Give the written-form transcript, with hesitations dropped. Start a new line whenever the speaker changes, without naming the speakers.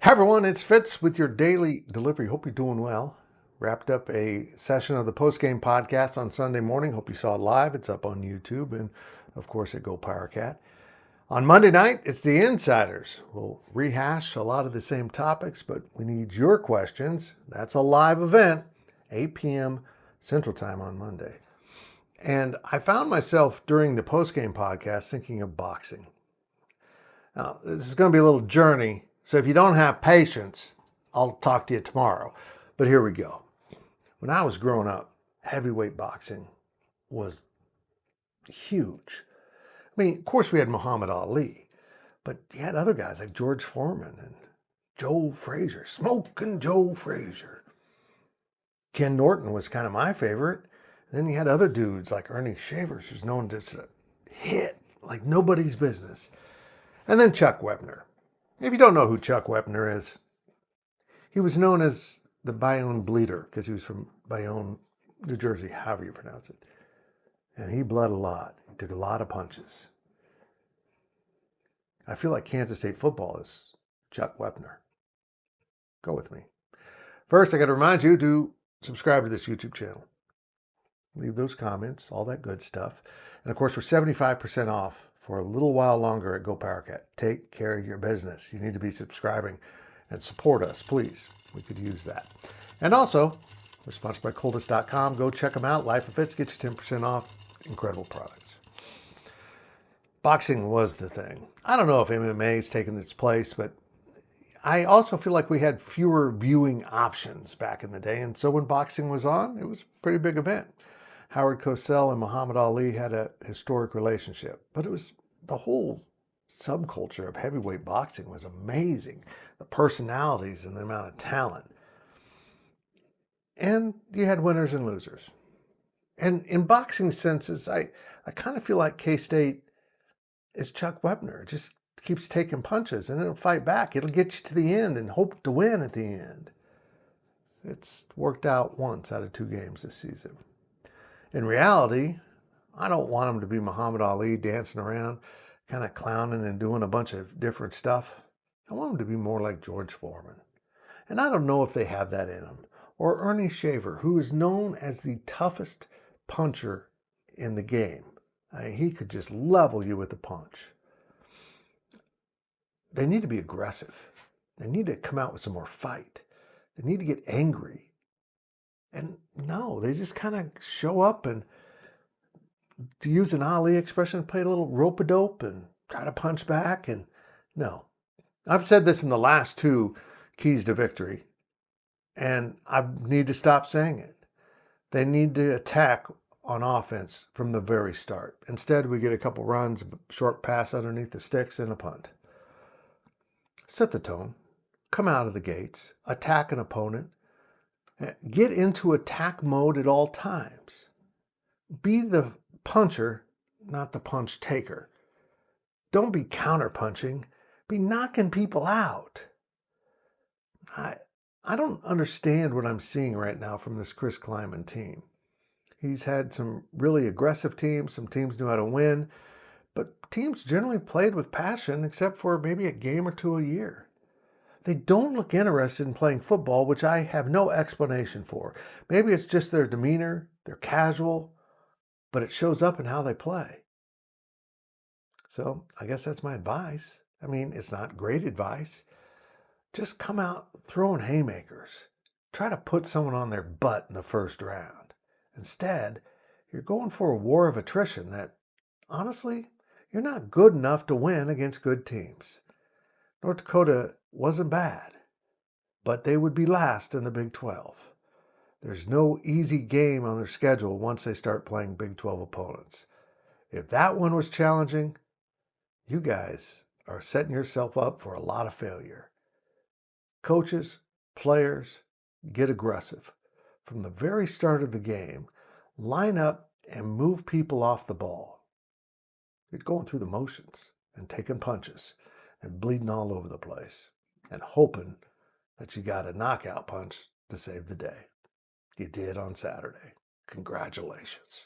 Hi everyone, it's Fitz with your daily delivery. Hope you're doing well. Wrapped up a session of the post-game podcast on Sunday morning. Hope you saw it live. It's up on YouTube and, of course, at GoPowercat. On Monday night, it's the Insiders. We'll rehash a lot of the same topics, but we need your questions. That's a live event, 8 p.m. Central Time on Monday. And I found myself during the post-game podcast thinking of boxing. Now, this is going to be a little journey. So if you don't have patience, I'll talk to you tomorrow. But here we go. When I was growing up, heavyweight boxing was huge. I mean, of course we had Muhammad Ali, but you had other guys like George Foreman and Joe Frazier, Smoking Joe Frazier. Ken Norton was kind of my favorite. Then you had other dudes like Ernie Shavers, who's known to hit like nobody's business. And then Chuck Wepner. If you don't know who Chuck Wepner is, he was known as the Bayonne Bleeder because he was from Bayonne, New Jersey, however you pronounce it. And he bled a lot. He took a lot of punches. I feel like Kansas State football is Chuck Wepner. Go with me. First, I got to remind you to subscribe to this YouTube channel. Leave those comments, all that good stuff. And of course, we're 75% off for a little while longer at GoPowercat. Take care of your business. You need to be subscribing and support us, please. We could use that. And also, we're sponsored by Coldest.com. Go check them out. Life of Fitz gets you 10% off. Incredible products. Boxing was the thing. I don't know if MMA has taken its place, but I also feel like we had fewer viewing options back in the day. And so when boxing was on, it was a pretty big event. Howard Cosell and Muhammad Ali had a historic relationship, but it was the whole subculture of heavyweight boxing was amazing. The personalities and the amount of talent. And you had winners and losers. And in boxing senses, I kind of feel like K-State is Chuck Wepner. It just keeps taking punches and it'll fight back. It'll get you to the end and hope to win at the end. It's worked out once out of 2 games this season. In reality, I don't want him to be Muhammad Ali dancing around, kind of clowning and doing a bunch of different stuff. I want him to be more like George Foreman. And I don't know if they have that in him. Or Ernie Shaver, who is known as the toughest puncher in the game. I mean, he could just level you with a punch. They need to be aggressive. They need to come out with some more fight. They need to get angry. And no, they just kind of show up and, to use an Ali expression, play a little rope-a-dope and try to punch back. And no. I've said this in the last 2 keys to victory, and I need to stop saying it. They need to attack on offense from the very start. Instead, we get a couple runs, a short pass underneath the sticks, and a punt. Set the tone. Come out of the gates. Attack an opponent. Get into attack mode at all times. Be the puncher, not the punch taker. Don't be counterpunching. Be knocking people out. I don't understand what I'm seeing right now from this Chris Kleiman team. He's had some really aggressive teams. Some teams knew how to win. But teams generally played with passion except for maybe a game or 2 a year. They don't look interested in playing football, which I have no explanation for. Maybe it's just their demeanor, they're casual, but it shows up in how they play. So I guess that's my advice. I mean, it's not great advice. Just come out throwing haymakers. Try to put someone on their butt in the first round. Instead, you're going for a war of attrition that, honestly, you're not good enough to win against good teams. North Dakota wasn't bad, but they would be last in the Big 12. There's no easy game on their schedule once they start playing Big 12 opponents. If that one was challenging, you guys are setting yourself up for a lot of failure. Coaches, players, get aggressive. From the very start of the game, line up and move people off the ball. You're going through the motions and taking punches and bleeding all over the place and hoping that you got a knockout punch to save the day. You did on Saturday. Congratulations.